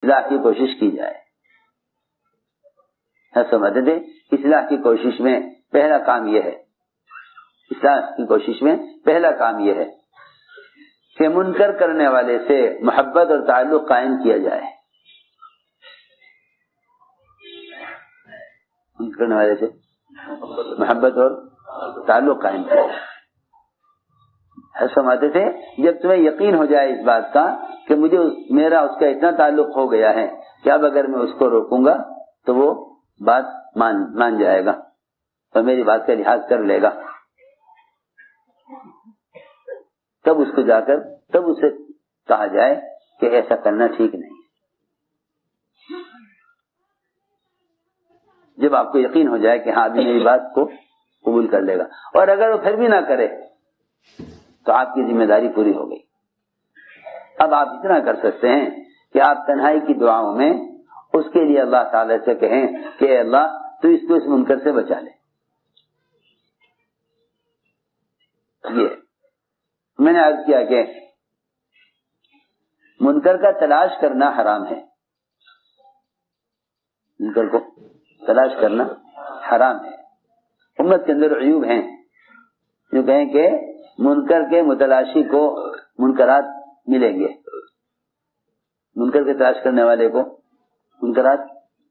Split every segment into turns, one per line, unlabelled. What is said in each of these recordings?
اصلاح کی کوشش کی جائے. سمجھتے تھے اصلاح کی کوشش میں پہلا کام یہ ہے، اصلاح کی کوشش میں پہلا کام یہ ہے کہ منکر کرنے والے سے محبت اور تعلق قائم کیا جائے. منکر کرنے والے سے محبت اور تعلق قائم کیا جائے. سمجھتے تھے جب تمہیں یقین ہو جائے اس بات کا کہ مجھے میرا اس کا اتنا تعلق ہو گیا ہے کہ اب اگر میں اس کو روکوں گا تو وہ بات مان جائے گا اور میری بات کا لحاظ کر لے گا، تب اس کو جا کر تب اسے کہا جائے کہ ایسا کرنا ٹھیک نہیں. جب آپ کو یقین ہو جائے کہ ہاں ابھی میری بات کو قبول کر لے گا، اور اگر وہ پھر بھی نہ کرے تو آپ کی ذمہ داری پوری ہو گئی. اب آپ اتنا کر سکتے ہیں کہ آپ تنہائی کی دعاؤں میں اس کے لیے اللہ تعالی سے کہیں کہ اے اللہ تو اس کو اس منکر سے بچا لے. یہ میں نے عرض کیا کہ منکر کا تلاش کرنا حرام ہے، منکر کو تلاش کرنا حرام ہے. امت کے اندر عیوب ہیں جو کہیں کہ منکر کے متلاشی کو منکرات ملیں گے، منکر کے تلاش کرنے والے کو منکرات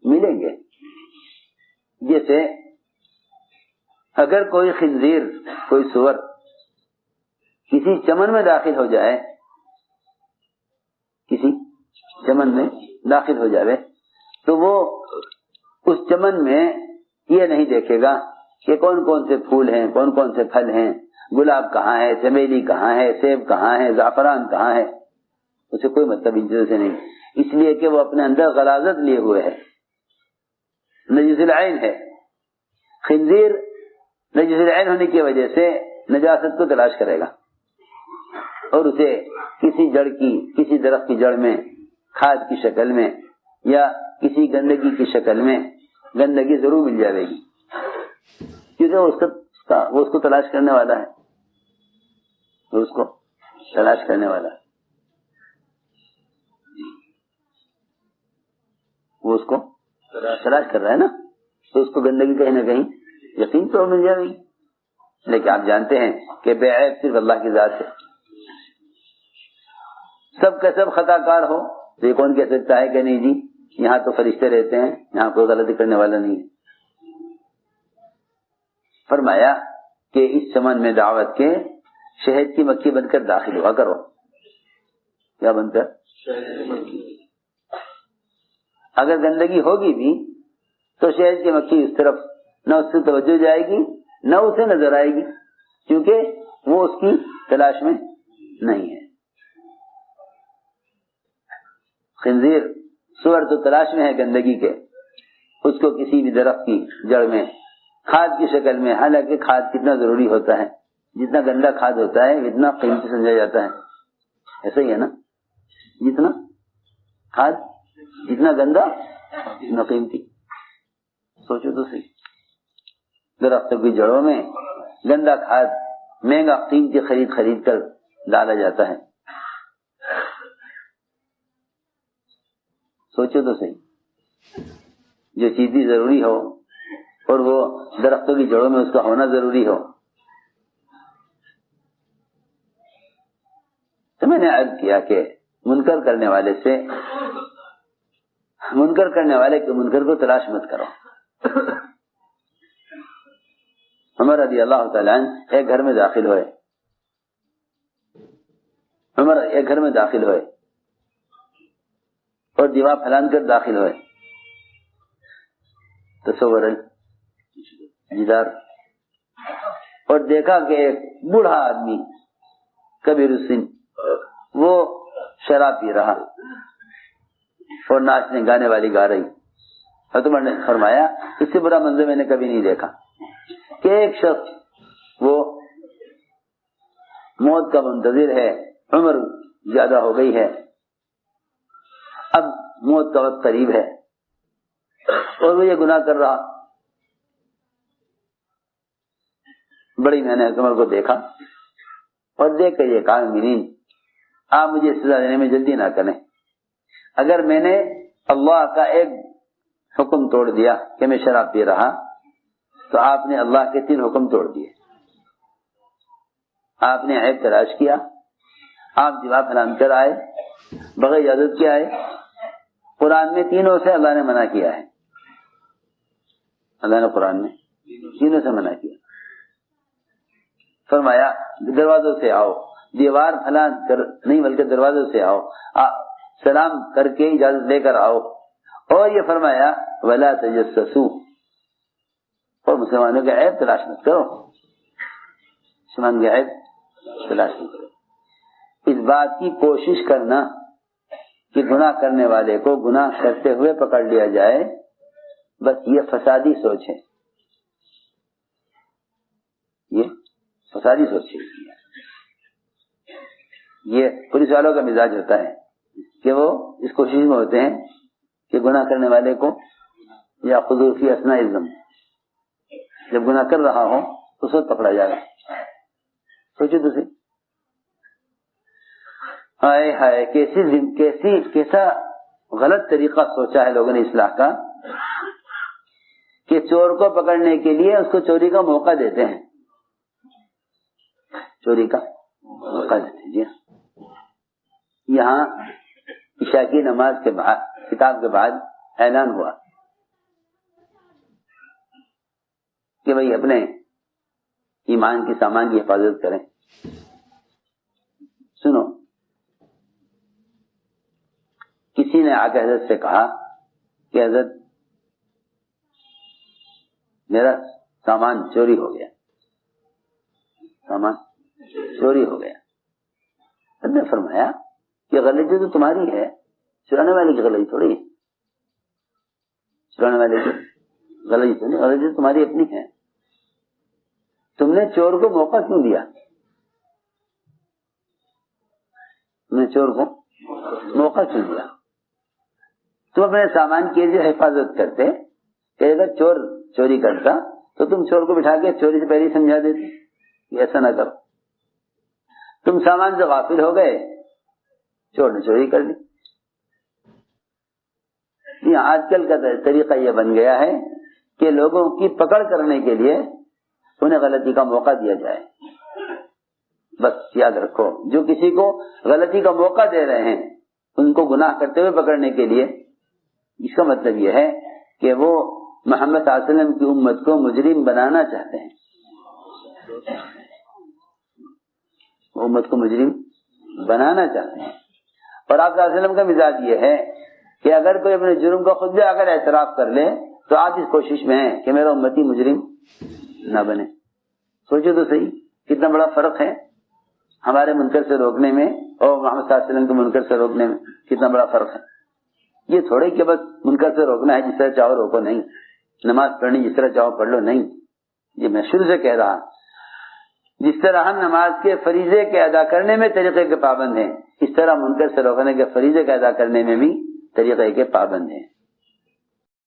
ملیں گے. جیسے اگر کوئی خنزیر، کوئی سور کسی چمن میں داخل ہو جائے، کسی چمن میں داخل ہو جائے تو وہ اس چمن میں یہ نہیں دیکھے گا کہ کون کون سے پھول ہیں، کون کون سے پھل ہیں، گلاب کہاں ہے، چمیلی کہاں ہے، سیب کہاں ہے، زعفران کہاں ہے. اسے کوئی مطلب ان چیزوں سے نہیں، اس لیے کہ وہ اپنے اندر غلاظت لیے ہوئے ہے، نجس العین ہے. خنزیر نجس العین ہونے کی وجہ سے نجاست کو تلاش کرے گا اور اسے کسی جڑ کی، کسی درخت کی جڑ میں کھاد کی شکل میں یا کسی گندگی کی شکل میں گندگی ضرور مل جائے گی، کیونکہ وہ اس کو تلاش کرنے والا ہے، وہ اس کو تلاش کرنے والا ہے، وہ اس کو تلاش کر رہا ہے نا، تو اس کو گندگی کہیں نہ کہیں یقین تو مل جائے گی. لیکن آپ جانتے ہیں کہ بے عیب صرف اللہ کی ذات ہے. سب کا سب خطا کار ہو تو یہ کون کہہ سکتا ہے کہ نہیں جی یہاں تو فرشتے رہتے ہیں، یہاں کوئی غلطی کرنے والا نہیں ہے. فرمایا کہ اس چمن میں دعوت کے شہد کی مکھی بن کر داخل ہوا کرو. کیا بن کر؟ شہد کی مکھی. اگر گندگی ہوگی بھی تو شہد کی مکھی اس طرف نہ اس سے توجہ جائے گی نہ اسے نظر آئے گی، کیونکہ وہ اس کی تلاش میں نہیں ہے. خنزیر سور تو تلاش میں ہے گندگی کے، اس کو کسی بھی درخت کی جڑ میں کھاد کی شکل میں، حالانکہ کھاد کتنا ضروری ہوتا ہے، جتنا گندا کھاد ہوتا ہے اتنا قیمتی سمجھا جاتا ہے. ایسا ہی ہے نا، جتنا کھاد جتنا گندا اتنا قیمتی. سوچو تو صحیح، درختوں کی جڑوں میں گندا کھاد مہنگا قیمتی خرید کر ڈالا جاتا ہے. سوچو تو صحیح، جو چیزیں ضروری ہو اور وہ درختوں کی جڑوں میں اس کا ہونا ضروری ہو. تو میں نے عرض کیا کہ منکر کرنے والے سے منکر کرنے والے کے منکر کو تلاش مت کرو. عمر رضی اللہ تعالیٰ عنہ ایک گھر میں داخل ہوئے، عمر ایک گھر میں داخل ہوئے اور دیوار پھلان کر داخل ہوئے. تصور جدار، اور دیکھا کہ ایک بوڑھا آدمی کبیر السن وہ شراب پی رہا اور ناچنے گانے والی گا رہی. عمر نے فرمایا اس سے برا منظر میں نے کبھی نہیں دیکھا کہ ایک شخص وہ موت کا منتظر ہے، عمر زیادہ ہو گئی ہے، اب موت کا وقت قریب ہے اور وہ یہ گناہ کر رہا. بڑی میں نے عمر کو دیکھا اور دیکھ کر یہ کہا، امین آپ مجھے سزا دینے میں جلدی نہ کریں، اگر میں نے اللہ کا ایک حکم توڑ دیا کہ میں شراب پی رہا، تو آپ نے اللہ کے 3 حکم توڑ دیے. آپ نے عیب تلاش کیا، آپ جوا پھلان کر آئے، بغیر اجازت کے آئے. قرآن میں تینوں سے اللہ نے منع کیا ہے. اللہ نے قرآن میں تینوں سے منع کیا. فرمایا دروازوں سے آؤ، دیوار پھلان کر نہیں بلکہ دروازوں سے آؤ، سلام کر کے اجازت لے کر آؤ. اور یہ فرمایا ولا تجسسوا، اور مسلمانوں کے عیب تلاش مت کرو، مسلمان کے عیب تلاش مت کرو. اس بات کی کوشش کرنا کہ گناہ کرنے والے کو گناہ کرتے ہوئے پکڑ لیا جائے، بس یہ فسادی سوچ ہے، یہ فسادی سوچ ہے. یہ پولیس والوں کا مزاج ہوتا ہے کہ وہ اس کوشش میں ہوتے ہیں کہ گناہ کرنے والے کو یا خصوصی اثناء الذم، جب گناہ کر رہا ہو اس وقت پکڑا جائے. سوچو تو صحیح، ہائے ہائے کیسا غلط طریقہ سوچا ہے لوگوں نے اصلاح کا کہ چور کو پکڑنے کے لیے اس کو چوری کا موقع دیتے ہیں، چوری کا موقع دیتے ہیں. جی یہاں عشاء کی نماز کے بعد کتاب کے بعد اعلان ہوا کہ بھئی اپنے ایمان کی سامان کی حفاظت کریں. سنو، کسی نے آ کے حضرت سے کہا کہ حضرت میرا سامان چوری ہو گیا، سامان چوری ہو گیا. حضرت نے فرمایا کہ غلطی تو تمہاری ہے، چرانے والے کی غلطی تھوڑی ہے، چرانے والے کی غلطی تو نہیں، غلطی تمہاری اپنی ہے. تم نے چور کو موقع کیوں دیا؟ تم نے چور کو موقع کیوں دیا؟ تم اپنے سامان کی جو حفاظت کرتے کہ اگر چور چوری کرتا تو تم چور کو بٹھا کے چوری سے پہلے ہی سمجھا دیتے کہ ایسا نہ کرو. تم سامان سے غافل ہو گئے، چور نے چوری کر لی. آج کل کا طریقہ یہ بن گیا ہے کہ لوگوں کی پکڑ کرنے کے لیے انہیں غلطی کا موقع دیا جائے. بس یاد رکھو، جو کسی کو غلطی کا موقع دے رہے ہیں ان کو گناہ کرتے ہوئے پکڑنے کے لیے، اس کا مطلب یہ ہے کہ وہ محمد صلی اللہ علیہ وسلم کی امت کو مجرم بنانا چاہتے ہیں، وہ امت کو مجرم بنانا چاہتے ہیں. اور آپ صلی اللہ علیہ وسلم کا مزاج یہ ہے کہ اگر کوئی اپنے جرم کو خود بھی اگر اعتراف کر لے تو آپ اس کوشش میں ہیں کہ میرا امتی مجرم نہ بنے. سوچو تو صحیح کتنا بڑا فرق ہے ہمارے منکر سے روکنے میں اور محمد صلی اللہ علیہ وسلم کے منکر سے روکنے میں، کتنا بڑا فرق ہے. یہ تھوڑے کہ بس منکر سے روکنا ہے، جس طرح چاہو روکو، نہیں. نماز پڑھنی جس طرح چاہو پڑھ لو، نہیں. یہ میں شروع سے کہہ رہا، جس طرح ہم نماز کے فریضے کے ادا کرنے میں طریقے کے پابند ہیں، اس طرح منکر سے روکنے کے فریضے کے ادا کرنے میں بھی طریقے کے پابند ہیں.